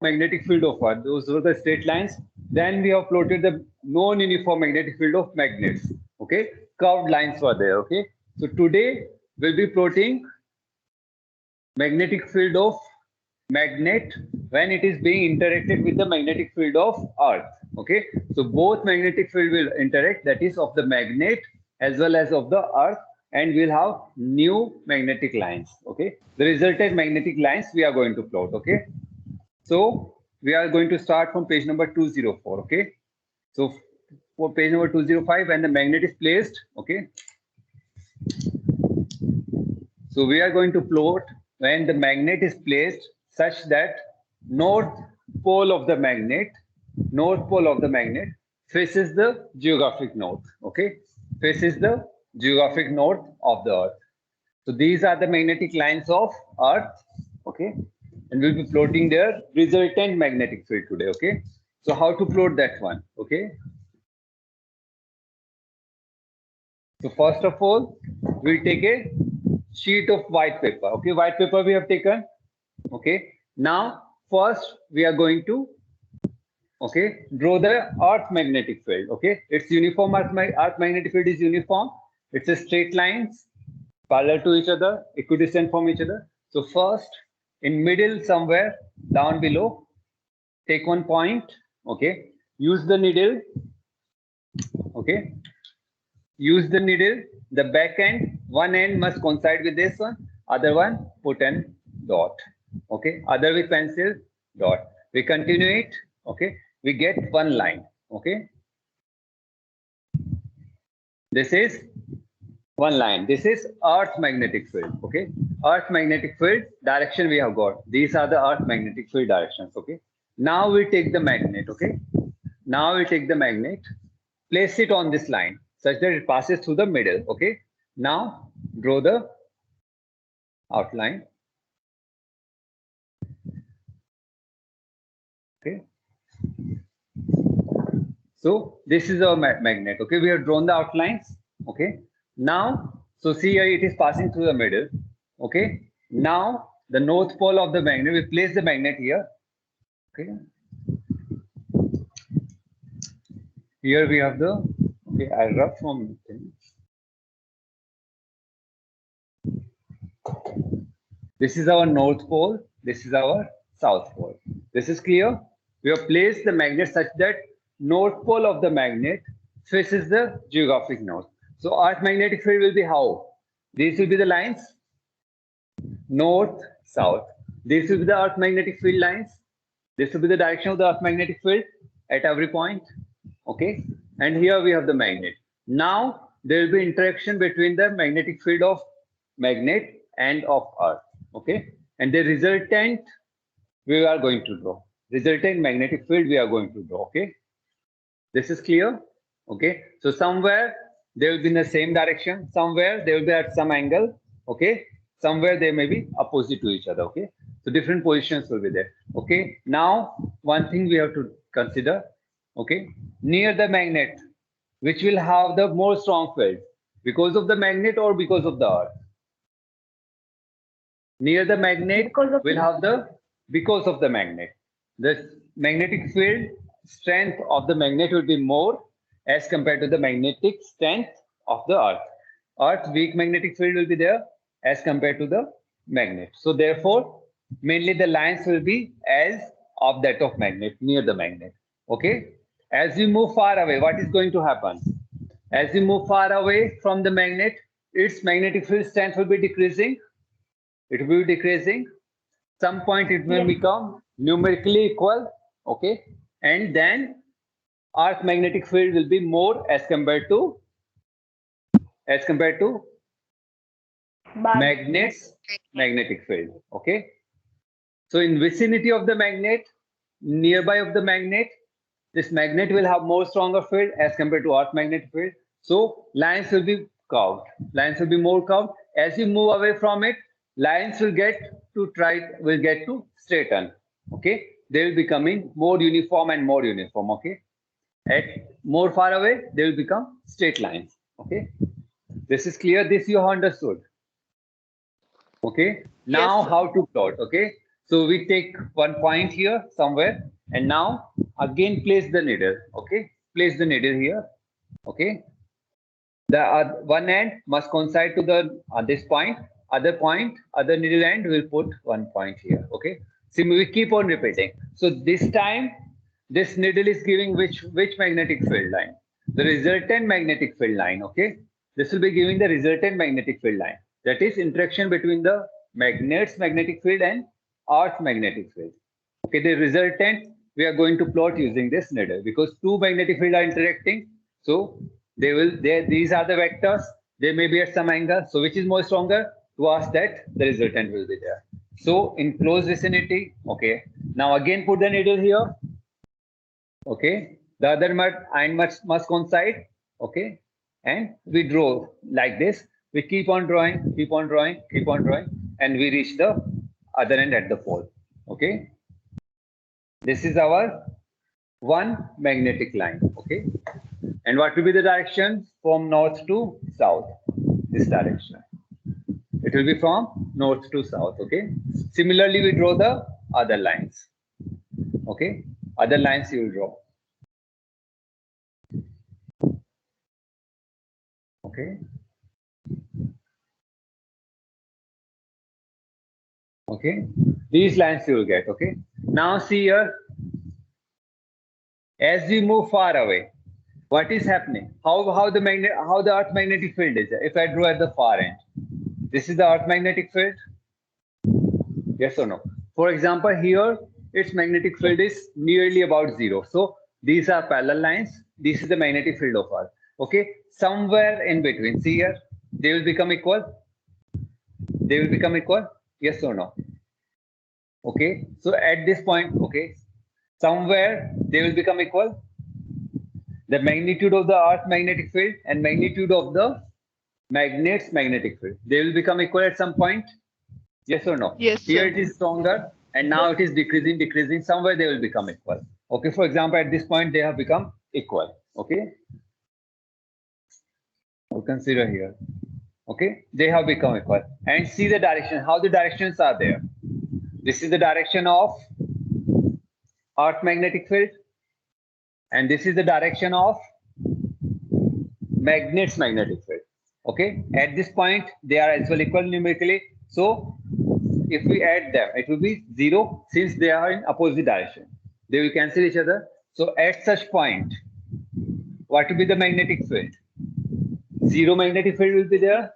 magnetic field of Earth. Those were the straight lines. Then we have plotted the non-uniform magnetic field of magnets. Okay, curved lines were there. Okay, so today we'll be plotting magnetic field of magnet when it is being interacted with the magnetic field of Earth. Okay, so both magnetic field will interact, that is of the magnet as well as of the Earth, and we'll have new magnetic lines. Okay, the resultant magnetic lines we are going to plot. Okay, so we are going to start from page number 204. Okay, so for page number 205, when the magnet is placed, okay, so we are going to plot when the magnet is placed such that north pole of the magnet, north pole of the magnet faces the geographic north. Okay, faces the geographic north of the Earth. So these are the magnetic lines of Earth. Okay, and we'll be plotting their resultant magnetic field today. Okay, so how to plot that one? Okay, so first of all, we'll take a sheet of white paper. Okay, white paper we have taken. Okay, now first we are going to, okay, draw the Earth magnetic field. Okay, it's uniform. Earth magnetic field is uniform. It's a straight lines parallel to each other, equidistant from each other. So first, in middle somewhere down below, take one point. Okay, use the needle. Okay, use the needle. The back end, one end must coincide with this one. Other one, put an dot. Okay, other with pencil, dot. We continue it. Okay, we get one line. Okay, this is one line. This is Earth magnetic field. Okay, Earth magnetic field direction we have got. These are the Earth magnetic field directions. Okay, now we take the magnet. Okay, now we take the magnet, place it on this line such that it passes through the middle. Okay, now draw the outline. Okay, so this is our magnet. Okay, we have drawn the outlines. Okay, now so see here it is passing through the middle. Okay, now the north pole of the magnet, we place the magnet here. Okay, here we have the, okay, I rub from thing. This is our north pole. This is our south pole. This is clear. We have placed the magnet such that north pole of the magnet faces the geographic north. So Earth magnetic field will be how? These will be the lines, north, south. This will be the Earth magnetic field lines. This will be the direction of the Earth magnetic field at every point. Okay, and here we have the magnet. Now there will be interaction between the magnetic field of magnet and of Earth. Okay, and the resultant we are going to draw. Resultant magnetic field we are going to draw. Okay, this is clear. Okay, so somewhere they will be in the same direction, somewhere they will be at some angle. Okay, somewhere they may be opposite to each other. Okay, so different positions will be there. Okay, now one thing we have to consider. Okay, near the magnet, which will have the more strong field, because of the magnet or because of the Earth? Near the magnet Because of will have the, because of the magnet. The magnetic field strength of the magnet will be more as compared to the magnetic strength of the Earth. Earth's weak magnetic field will be there as compared to the magnet. So therefore, mainly the lines will be as of that of magnet, near the magnet. Okay. As we move far away, what is going to happen? As we move far away from the magnet, its magnetic field strength will be decreasing. It will be decreasing. Some point it may yes, become numerically equal. Okay. And then Earth magnetic field will be more as compared to but magnet's magnetic field. Okay. So in vicinity of the magnet, nearby of the magnet, this magnet will have more stronger field as compared to Earth magnetic field. So lines will be curved. Lines will be more curved. As you move away from it, lines will get to straighten. Okay, they will becoming more uniform and more uniform. Okay, at more far away, they will become straight lines. Okay, this is clear. This you have understood. Okay, Yes, now sir. how to plot? Okay, So we take one point here somewhere, and now again place the needle. Okay, place the needle here. Okay, the one end must coincide to the this point. Other needle end will put one point here. Okay, so we keep on repeating. So this time, this needle is giving which magnetic field line? The resultant magnetic field line. Okay, this will be giving the resultant magnetic field line. That is interaction between the magnet's magnetic field and Earth's magnetic field. Okay, the resultant we are going to plot using this needle because two magnetic fields are interacting. So these are the vectors. They may be at some angle. So which is more stronger? To ask that the resultant will be there. So in close vicinity, okay. Now again put the needle here. Okay. The other end must coincide. Okay. And we draw like this. We keep on drawing, keep on drawing, keep on drawing, and we reach the other end at the pole. Okay. This is our one magnetic line. Okay. And what will be the direction from north to south? This direction. It will be from north to south. Okay. Similarly, we draw the other lines. Okay. Other lines you will draw. Okay. Okay. These lines you will get. Okay. Now see here. As we move far away, what is happening? How the Earth magnetic field is? If I draw at the far end, this is the Earth magnetic field. Yes or no? For example, here its magnetic field is nearly about 0. So these are parallel lines. This is the magnetic field of Earth. Okay, somewhere in between. See here, they will become equal. They will become equal. Yes or no? Okay. So at this point, okay, somewhere they will become equal. The magnitude of the Earth magnetic field and magnitude of the magnet's magnetic field. They will become equal at some point. Yes or no? Yes, Here sir. it is stronger, and now it is decreasing. Somewhere they will become equal. Okay. For example, at this point they have become equal. Okay. We'll consider here. Okay. They have become equal. And see the direction. How the directions are there. This is the direction of Earth magnetic field, and this is the direction of magnet's magnetic field. Okay, at this point they are as well equal numerically. So if we add them, it will be 0 since they are in opposite direction. They will cancel each other. So at such point, what will be the magnetic field? 0 magnetic field will be there.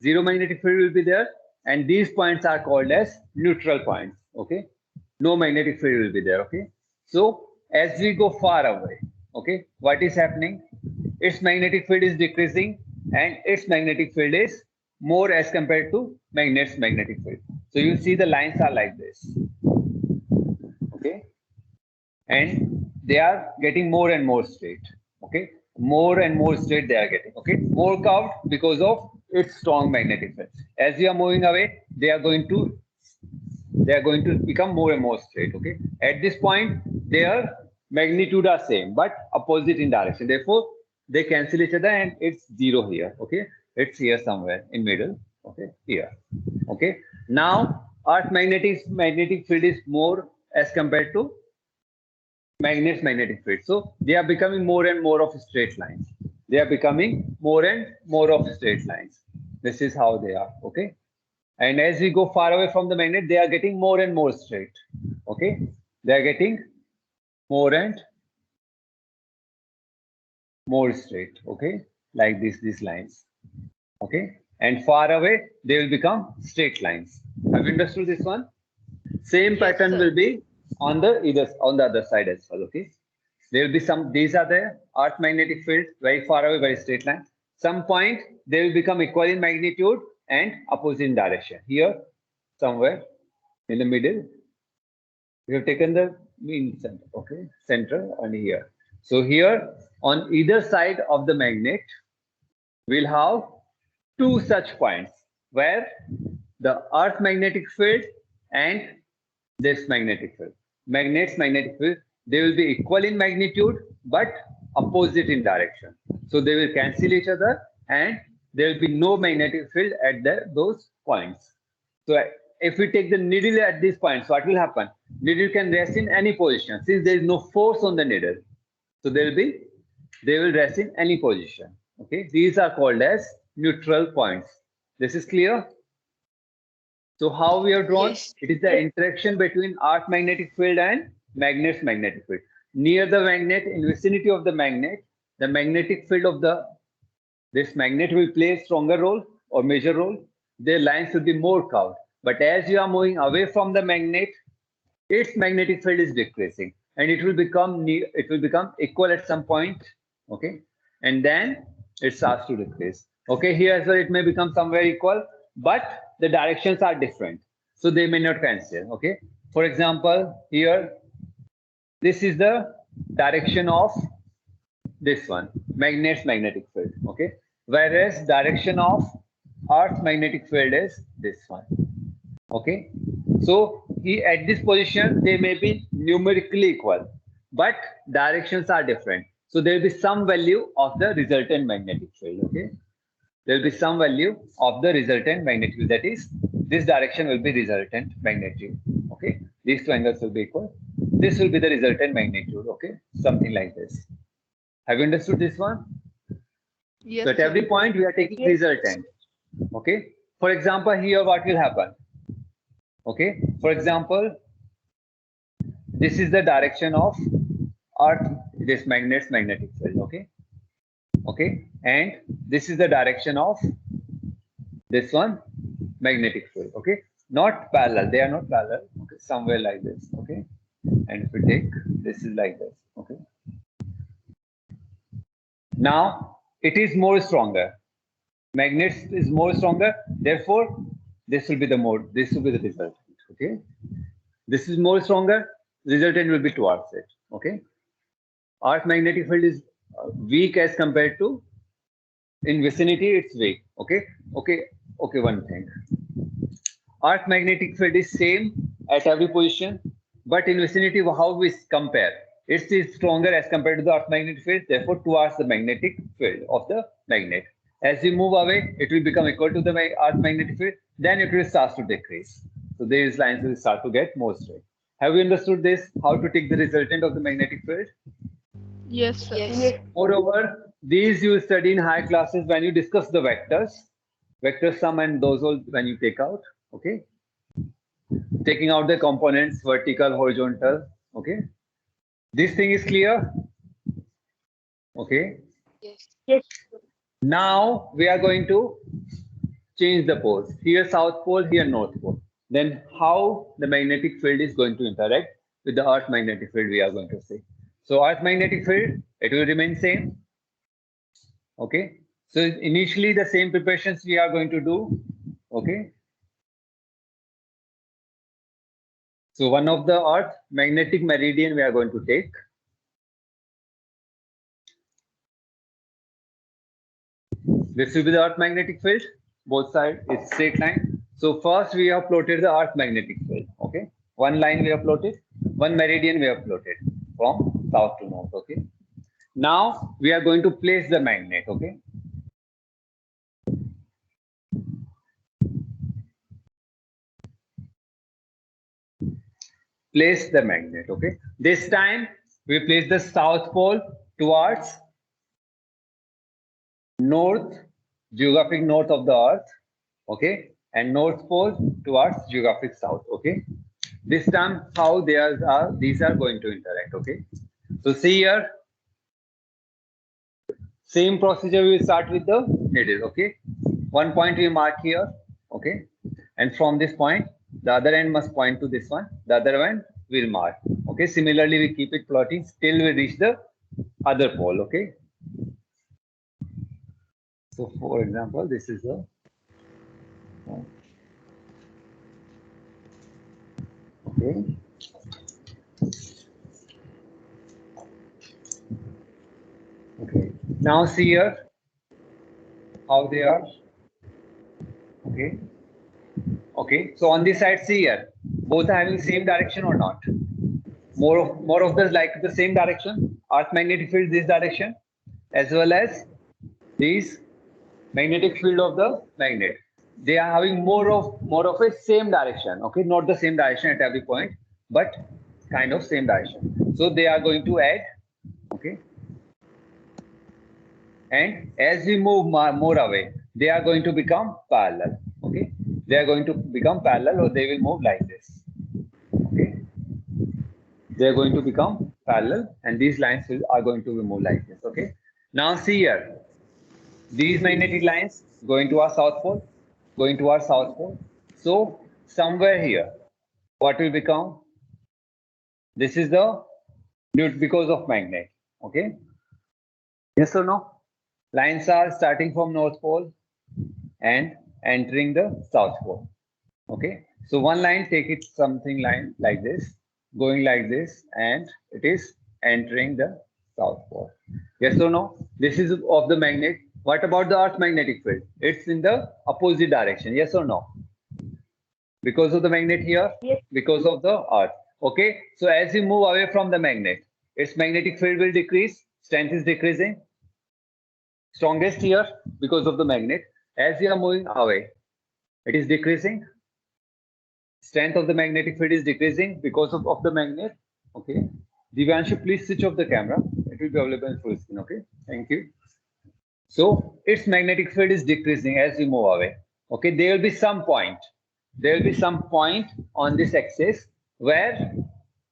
0 magnetic field will be there, and these points are called as neutral points. Okay, no magnetic field will be there. Okay, so as we go far away, okay, what is happening? Its magnetic field is decreasing, and its magnetic field is more as compared to magnet's magnetic field. So you see the lines are like this. Okay, and they are getting more and more straight. Okay, more and more straight they are getting. Okay, more curved because of its strong magnetic field. As we are moving away, they are going to become more and more straight. Okay, at this point their magnitude are same but opposite in direction. Therefore, they cancel each other, and it's 0 here. Okay, it's here somewhere in middle. Okay, here. Okay, now Earth magnetic field is more as compared to magnet's magnetic field. So they are becoming more and more of straight lines. They are becoming more and more of straight lines. This is how they are. Okay, and as we go far away from the magnet, they are getting more and more straight. Okay, they are getting more and more straight. Okay, like these lines. Okay, and far away they will become straight lines. Have you understood this one? Same Yes, pattern sir. will be on the other side as well. Okay, there will be some. These are the Earth magnetic field, very far away, very straight line. Some point they will become equal in magnitude and opposite in direction. Here, somewhere in the middle, we have taken the mean center. Okay, center and here. So here on either side of the magnet, we'll have two such points where the Earth magnetic field and this magnetic field, magnet's magnetic field, they will be equal in magnitude but opposite in direction. So they will cancel each other, and there will be no magnetic field at those points. So if we take the needle at this point, so what will happen? Needle can rest in any position since there is no force on the needle. So they will rest in any position. Okay, these are called as neutral points. This is clear. So how we have drawn? Yes. It is the interaction between Earth magnetic field and magnet's magnetic field. Near the magnet, in vicinity of the magnetic field of this magnet will play a stronger role or major role. Their lines will be more curved. But as you are moving away from the magnet, its magnetic field is decreasing, and it will become equal at some point. Okay, and then it starts to decrease. Okay, here as well it may become somewhere equal, but the directions are different, so they may not cancel. Okay, for example, here this is the direction of this one, magnet's magnetic field. Okay, whereas direction of Earth's magnetic field is this one. Okay, so at this position they may be numerically equal, but directions are different. So there will be some value of the resultant magnetic field. Okay, there will be some value of the resultant magnetic field. That is, this direction will be resultant magnitude. Okay, these two angles will be equal. This will be the resultant magnitude. Okay, something like this. Have you understood this one? Yes. So at every point we are taking resultant. Okay. For example, here what will happen? Okay. For example, this is the direction of Earth, this magnet's magnetic field. Okay. Okay. And this is the direction of this one, magnetic field. Okay. Not parallel. They are not parallel. Okay. Somewhere like this. Okay. And if we take, this is like this. Okay. Now it is more stronger. Magnet is more stronger. Therefore, this will be the resultant. Okay. This is more stronger. Resultant will be towards it. Okay. Earth magnetic field is weak as compared to, in vicinity it's weak. Okay. Okay. Okay. One thing. Earth magnetic field is same at every position, but in vicinity, how we compare? It is stronger as compared to the Earth magnetic field, therefore towards the magnetic field of the magnet. As we move away, it will become equal to the Earth magnetic field, then it will start to decrease. So these lines will start to get more straight. Have you understood this? How to take the resultant of the magnetic field? Yes, sir. Yes. Moreover, these you study in higher classes when you discuss the vectors, vector sum and those all when you take out. Okay. Taking out the components, vertical, horizontal. Okay. This thing is clear. Okay. Yes. Yes. Now we are going to change the poles. Here South Pole, here North Pole. Then how the magnetic field is going to interact with the Earth magnetic field, we are going to see. So Earth magnetic field, it will remain same. Okay. So initially the same preparations we are going to do. Okay. So one of the Earth magnetic meridian we are going to take. This will be the Earth magnetic field. Both sides is straight line. So first we have plotted the Earth magnetic field. Okay. One line we have plotted. One meridian we have plotted from south to north. Okay. Now we are going to place the magnet. Okay. Place the magnet. Okay. This time we place the South Pole towards north, geographic north of the Earth. Okay. And North Pole towards geographic south. Okay. This time how these are going to interact. Okay. So see here. Same procedure we will start with the needle. Okay. One point we mark here. Okay. And from this point, the other end must point to this one. The other end will mark. Okay. Similarly, we keep it plotting till we reach the other pole. Okay. So for example, this is the okay. Okay. Now see here how they are. Okay. Okay. So on this side, see here, both are having same direction or not? More of the like the same direction. Earth magnetic field this direction, as well as these magnetic field of the magnet. they are having more of a same direction. Okay, not the same direction at every point, but kind of same direction. So they are going to add. Okay, and as we move more away, they are going to become parallel. Okay, they are going to become parallel, or they will move like this. Okay, they are going to become parallel, and these lines are going to be moved like this. Okay, now see here, these magnetic lines going to our south pole, going to our south pole. So somewhere here, what will become? This is the because of magnet. Okay, yes or no? Lines are starting from north pole and entering the south pole. Okay, so one line, take it something line like this, going like this, and it is entering the south pole. Yes or no? This is of the magnet. What about the earth magnetic field? It's in the opposite direction. Yes or no? Because of the magnet here, Yes. because of the earth. Okay, so as you move away from the magnet, its magnetic field will decrease, strength is decreasing. Strongest here because of the magnet. As you are moving away, it is decreasing. Strength of the magnetic field is decreasing because of the magnet. Okay. Divyanshu, please switch off the camera. It will be available in full screen. Okay. Thank you. So its magnetic field is decreasing as you move away. Okay. There will be some point. There will be some point on this axis where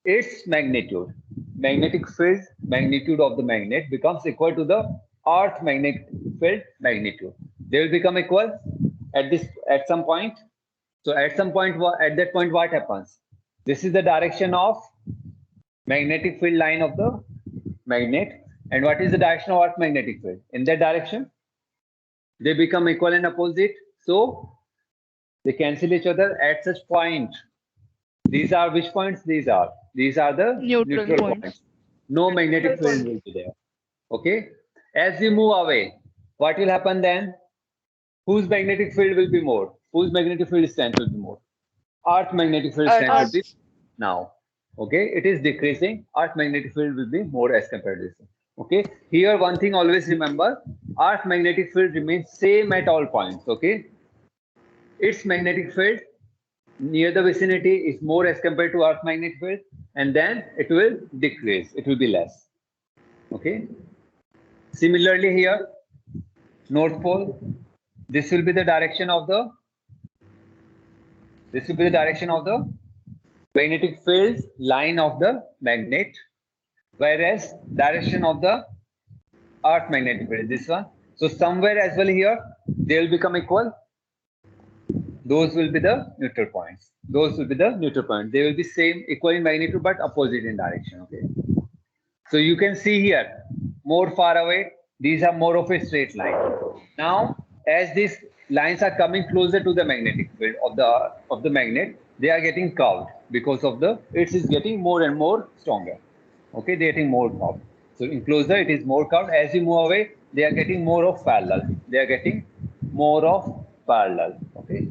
its magnetic field, magnitude of the magnet becomes equal to the earth magnetic field magnitude. They will become equal at some point. So at some point, at that point, what happens? This is the direction of magnetic field line of the magnet. And what is the direction of earth magnetic field? In that direction, they become equal and opposite. So they cancel each other at such point. These are which points? These are the Neutral points. points. No magnetic field will be there. Okay. As we move away, what will happen then? Whose magnetic field will be more? Whose magnetic field strength will be more? Earth magnetic field strength will be now. Okay, it is decreasing. Earth magnetic field will be more as compared to this. Okay, here one thing always remember: Earth magnetic field remains same at all points. Okay, its magnetic field near the vicinity is more as compared to Earth magnetic field, and then it will decrease. It will be less. Okay. Similarly here, North Pole. This will be the direction of the. This will be the direction of the magnetic field line of the magnet, whereas direction of the earth magnetic field, this one. So somewhere as well here, they will become equal. Those will be the neutral points. Those will be the neutral points. They will be same, equal in magnitude, but opposite in direction. Okay. So you can see here, more far away, these are more of a straight line. Now, as these lines are coming closer to the magnetic field of the magnet, they are getting curved because of the it is getting more and more stronger. Okay, they are getting more curved. So in closer, it is more curved. As you move away, they are getting more of parallel. They are getting more of parallel. Okay,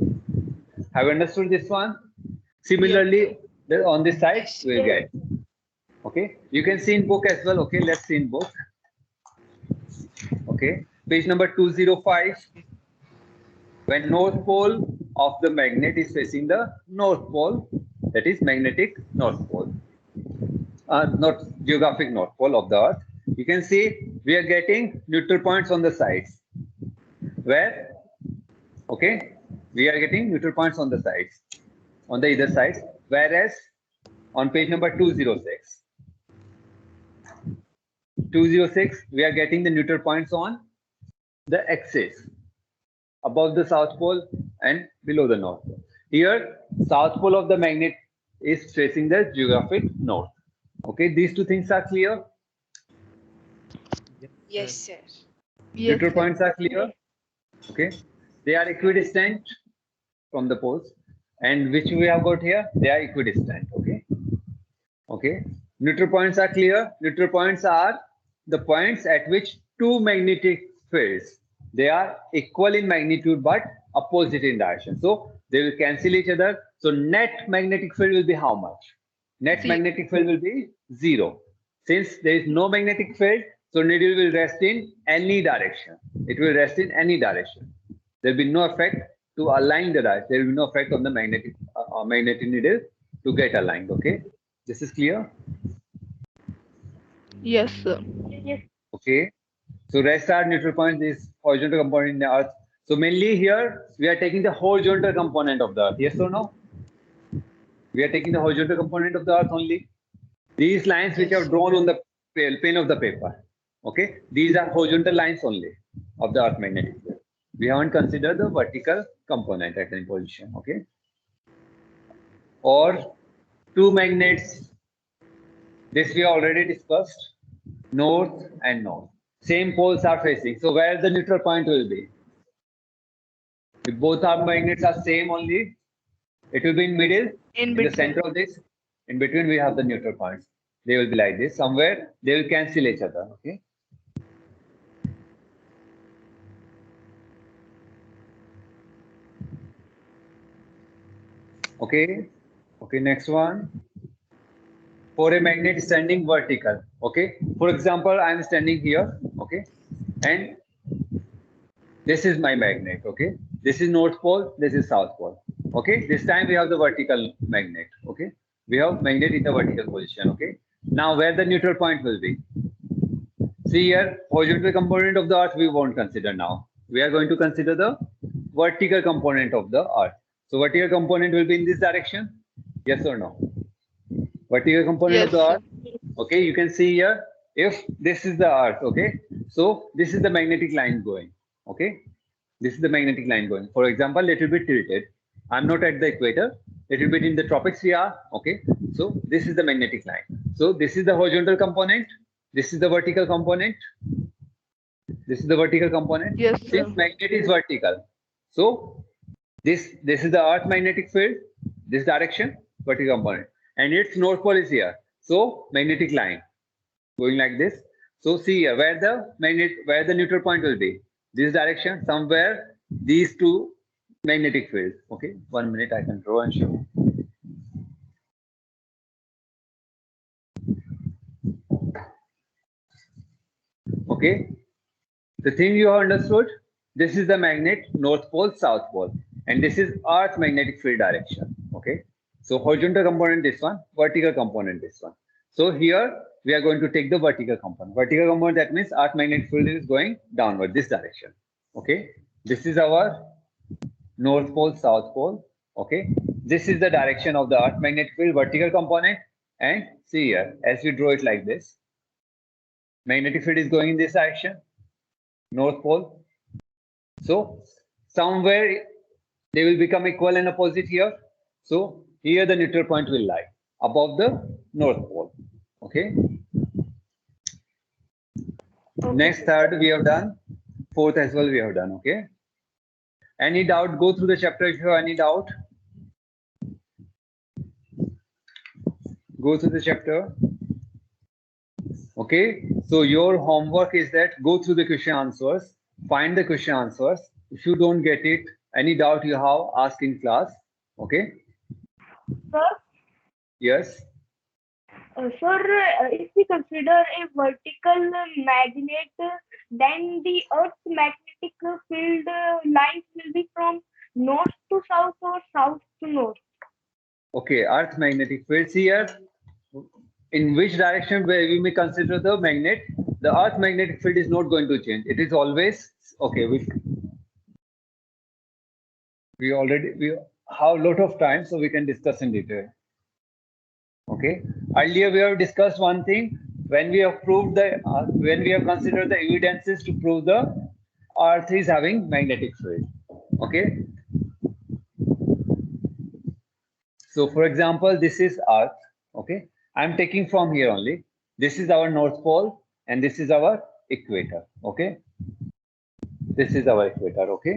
have you understood this one? Similarly, on this side, we'll get. Okay, you can see in book as well. Okay, let's see in book. Okay, page number 205. When north pole of the magnet is facing the north pole, that is magnetic north pole, not geographic north pole of the earth, you can see we are getting neutral points on the sides. Where? Okay, we are getting neutral points on the sides, on the either sides. Whereas on page number 206, we are getting the neutral points on the axis above the south pole and below the north pole. Here, south pole of the magnet is facing the geographic north. Okay, these two things are clear. Yes, sir. Yes, Neutral sir. points are clear. Okay, they are equidistant from the poles, and which we have got here, they are equidistant. Okay, okay. Neutral points are clear. Neutral points are the points at which two magnetic fields, they are equal in magnitude but opposite in direction. So they will cancel each other. So net magnetic field will be how much? Net magnetic field will be 0. Since there is no magnetic field, so needle will rest in any direction. It will rest in any direction. There will be no effect to align the dies. There will be no effect on the magnetic needle to get aligned. Okay, this is clear. Yes, sir. Yes. Okay, so rest are neutral points. This horizontal component in the earth. So mainly here we are taking the horizontal component of the earth. Yes or no? We are taking the horizontal component of the earth only. These lines which are drawn on the plane of the paper. Okay, these are horizontal lines only of the earth magnetic field. We haven't considered the vertical component at any position. Okay, or two magnets. This we already discussed. North and north. Same poles are facing. So where the neutral point will be? If both our magnets are same only, it will be in middle, In in the between. center of this. In between, we have the neutral points. They will be like this. Somewhere they will cancel each other. Okay. Okay. Okay. Next one. For a magnet standing vertical. Okay. For example, I am standing here. Okay. And this is my magnet. Okay. This is North Pole. This is South Pole. Okay. This time we have the vertical magnet. Okay. We have magnet in the vertical position. Okay. Now where the neutral point will be? See here, horizontal component of the earth we won't consider now. We are going to consider the vertical component of the earth. So vertical component will be in this direction. Yes or no? Vertical component of Yes, the sir. earth. Okay, you can see here, if this is the earth, okay, so this is the magnetic line going, okay, this is the magnetic line going. For example, it will be tilted. I'm not at the equator, it will be in the tropics we are, okay, so this is the magnetic line. So this is the horizontal component, this is the vertical component, this is the vertical component. Yes, sir. Since magnet is vertical, so this is the earth magnetic field, this direction, vertical component, and its north pole is here. So magnetic line going like this. So see here where the neutral point will be. This direction, somewhere these two magnetic fields. Okay, 1 minute I can draw and show. Okay, the thing you have understood. This is the magnet, north pole, south pole, and this is earth magnetic field direction. Okay, so horizontal component this one, vertical component this one. So here we are going to take the vertical component. Vertical component, that means earth magnetic field is going downward this direction. Okay, this is our north pole, south pole. Okay, this is the direction of the earth magnetic field, vertical component, and see here as we draw it like this, magnetic field is going in this direction, north pole. So somewhere they will become equal and opposite here. So here the neutral point will lie above the north pole. Okay. Next, third we have done. Fourth as well we have done. Okay. Any doubt? Go through the chapter if you have any doubt. Go through the chapter. Okay. So your homework is that go through the question answers, find the question answers. If you don't get it, any doubt you have, ask in class. Okay. Sir, Yes. sir, if we consider a vertical magnet, then the Earth's magnetic field lines will be from north to south or south to north. Okay. Earth magnetic fields here. In which direction where we may consider the magnet, the earth magnetic field is not going to change. It is always okay. We have a lot of time, so we can discuss in detail. Okay. Earlier we have discussed one thing when we have proved when we have considered the evidences to prove the earth is having magnetic field. Okay. So for example, this is earth. Okay. I'm taking from here only. This is our north pole and this is our equator. Okay. This is our equator. Okay.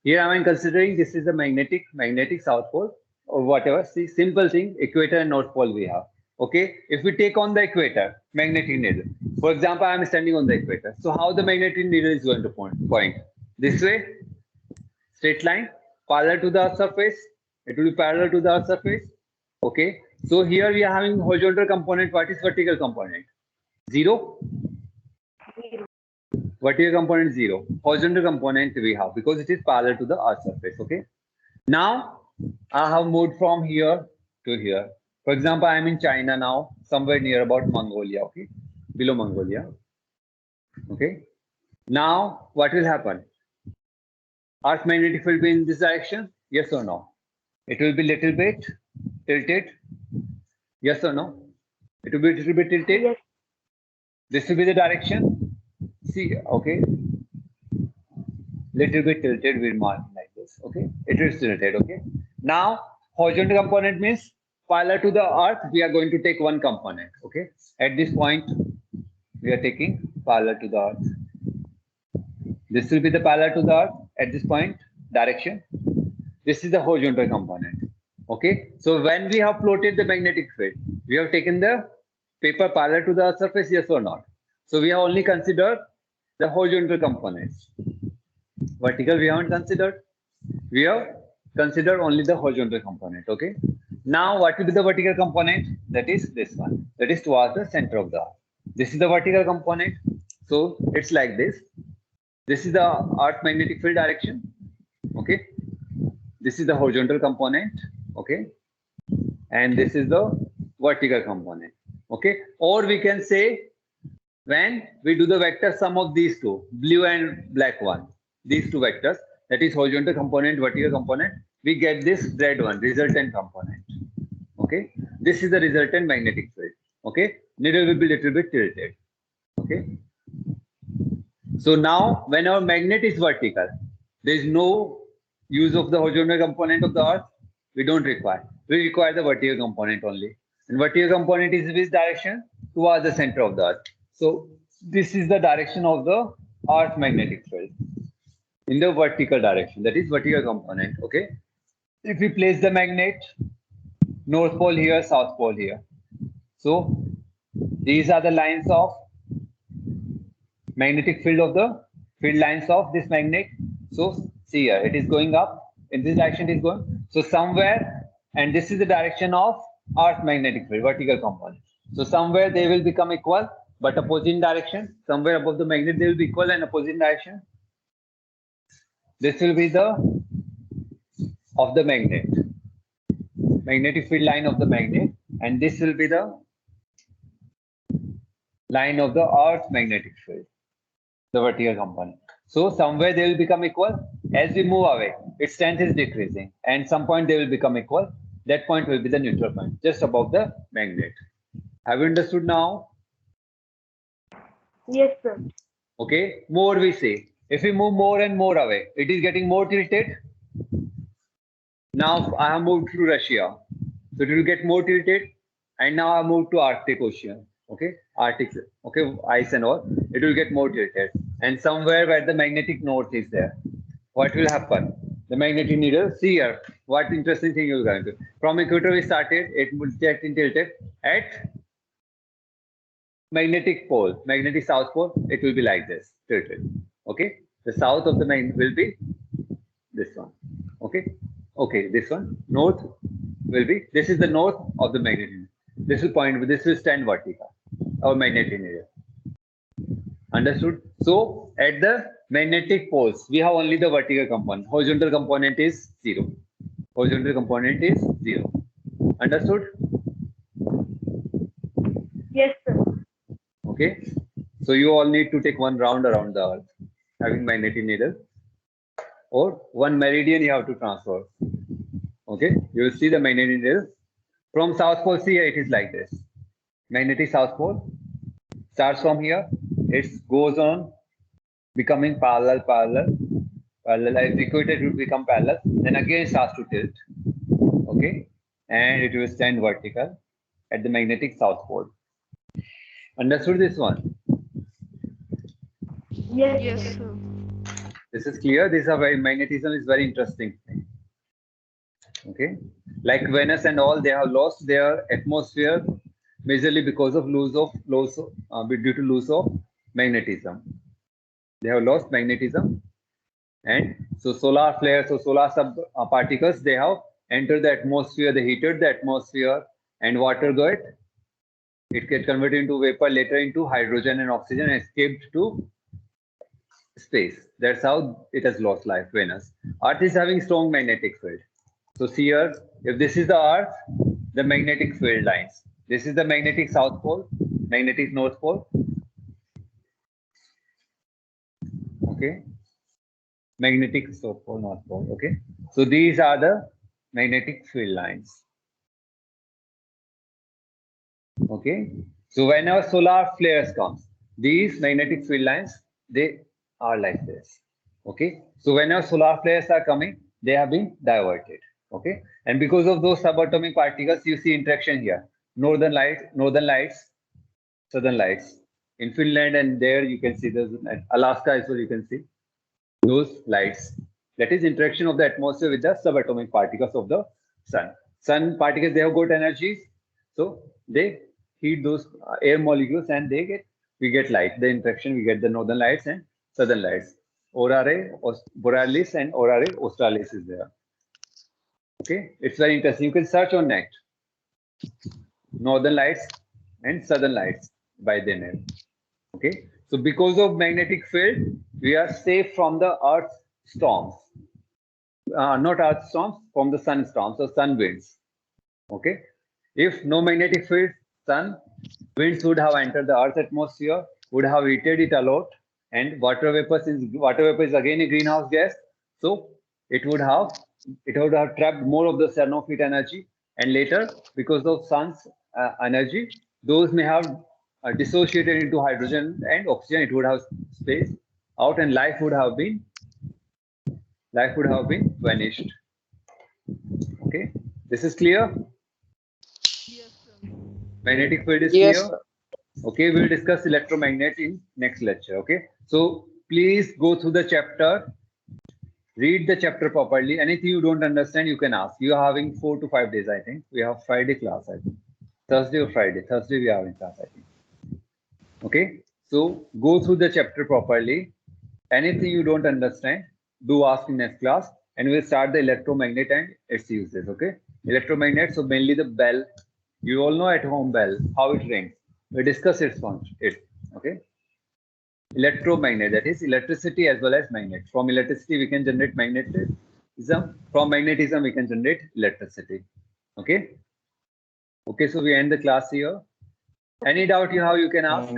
Here I am considering this is the magnetic south pole or whatever. See, simple thing, equator and north pole we have. Okay. If we take on the equator, magnetic needle. For example, I am standing on the equator. So how the magnetic needle is going to point? This way, straight line, parallel to the earth surface. It will be parallel to the earth surface. Okay. So here we are having horizontal component. What is vertical component? 0. Vertical component 0. Horizontal component we have because it is parallel to the earth surface. Okay. Now I have moved from here to here. For example, I am in China now, somewhere near about Mongolia, okay, below Mongolia. Okay. Now what will happen? Earth magnetic field will be in this direction? Yes or no? It will be little bit tilted. Yes or no? It will be little bit tilted. Yes. This will be the direction. See, okay. Little bit tilted, we'll mark like this. Okay. It is tilted. Okay. Now, horizontal component means parallel to the earth, we are going to take one component. Okay. At this point, we are taking parallel to the earth. This will be the parallel to the earth at this point, direction. This is the horizontal component. Okay. So when we have plotted the magnetic field, we have taken the paper parallel to the earth surface, yes or not? So we have only considered the horizontal components. Vertical we haven't considered. We have considered only the horizontal component. Okay. Now what will be the vertical component? That is this one. That is towards the center of the earth. This is the vertical component. So it's like this. This is the earth magnetic field direction. Okay. This is the horizontal component. Okay. And this is the vertical component. Okay. Or we can say when we do the vector sum of these two, blue and black one, these two vectors, that is horizontal component, vertical component, we get this red one, resultant component. Okay. This is the resultant magnetic field. Okay. Needle will be little bit tilted. Okay. So now when our magnet is vertical, there is no use of the horizontal component of the earth. We don't require. We require the vertical component only. And vertical component is which direction? Towards the center of the earth. So this is the direction of the earth magnetic field in the vertical direction. That is vertical component. Okay. If we place the magnet, north pole here, south pole here. So these are the lines of magnetic field of the field lines of this magnet. So see here, it is going up. In this direction it is going. So somewhere, and this is the direction of earth magnetic field, vertical component. So somewhere they will become equal, but opposite direction. Somewhere above the magnet they will be equal and opposite direction. This will be the of the magnet, magnetic field line of the magnet, and this will be the line of the earth magnetic field, the vertical component. So somewhere they will become equal. As we move away, its strength is decreasing, and some point they will become equal. That point will be the neutral point, just above the magnet. Have you understood now? Yes, sir. Okay. More we say. If we move more and more away, it is getting more tilted. Now I have moved to Russia, so it will get more tilted. And now I moved to Arctic Ocean. Okay, Arctic. Okay, ice and all. It will get more tilted. And somewhere where the magnetic north is there, what will happen? The magnetic needle. See here. What interesting thing you're going to. From equator we started. It will get tilted at magnetic pole, magnetic south pole. It will be like this, tilted. Okay. The south of the magnet will be this one. Okay. Okay. This one. North will be. This is the north of the magnetic needle. This will point. This will stand vertical. Our magnetic needle. Understood? So at the magnetic poles, we have only the vertical component. Horizontal component is 0. Horizontal component is 0. Understood? Yes, sir. Okay. So you all need to take one round around the earth, having magnetic needle, or one meridian you have to transfer. Okay. You will see the magnetic needle. From south pole, see it is like this. Magnetic south pole starts from here. It goes on becoming parallel. As equator it will become parallel. Then again it starts to tilt. Okay. And it will stand vertical at the magnetic south pole. Understood this one? Yes, Yes, sir. sir. This is clear. This is a very magnetism is very interesting thing. Okay. Like Venus and all, they have lost their atmosphere majorly because of due to loss of magnetism. They have lost magnetism, and so solar flares, so solar sub particles, they have entered the atmosphere. They heated the atmosphere, and water got it get converted into vapor, later into hydrogen and oxygen, and escaped to space. That's how it has lost life. Venus. Earth is having strong magnetic field. So see here, if this is the Earth, the magnetic field lines. This is the magnetic South Pole, magnetic North Pole. Okay. Magnetic South Pole, North Pole. Okay. So these are the magnetic field lines. Okay. So whenever solar flares comes, these magnetic field lines, they are like this. Okay. So whenever solar flares are coming, they have been diverted. Okay. And because of those subatomic particles, you see interaction here. Northern lights, southern lights. In Finland and there you can see there's Alaska as well, you can see those lights. That is interaction of the atmosphere with the subatomic particles of the sun. Sun particles, they have got energies, so they heat those air molecules and we get light. The interaction, we get the northern lights and southern lights. Aurora borealis and aurora australis is there. Okay, it's very interesting. You can search on net. Northern lights and southern lights by their name. Okay, so because of magnetic field, we are safe from the Earth's storms. Not Earth storms, from the sun storms or sun winds. Okay, if no magnetic field, sun winds would have entered the Earth's atmosphere, would have heated it a lot, and water vapor is again a greenhouse gas, so it would have trapped more of the sun of heat energy, and later because of sun's energy, those may have dissociated into hydrogen and oxygen. It would have spaced out, and life would have been vanished. Okay, this is clear. Yes, sir. Magnetic field is Yes, clear. sir. Okay, we'll discuss electromagnet in next lecture. Okay, so please go through the chapter, read the chapter properly. Anything you don't understand, you can ask. You are having 4 to 5 days, I think. We have Friday class, I think. Thursday or Friday. Thursday we are in class, I think. Okay, so go through the chapter properly. Anything you don't understand, do ask in next class, and we'll start the electromagnet and its uses. Okay, electromagnet. So mainly the bell. You all know at home bell, how it rings. We discuss its function. Okay. Electromagnet, that is electricity as well as magnet. From electricity we can generate magnetism. From magnetism we can generate electricity. Okay. Okay. So we end the class here. Any doubt you have, you can ask.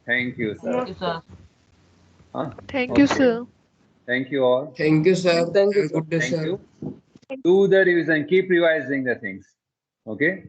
Thank you, sir. No, Thank you, sir. Huh? Thank you, Okay. sir. Thank you all. Thank you, sir. Thank you, Have a good day, Thank sir. you. Do the revision. Keep revising the things. Okay.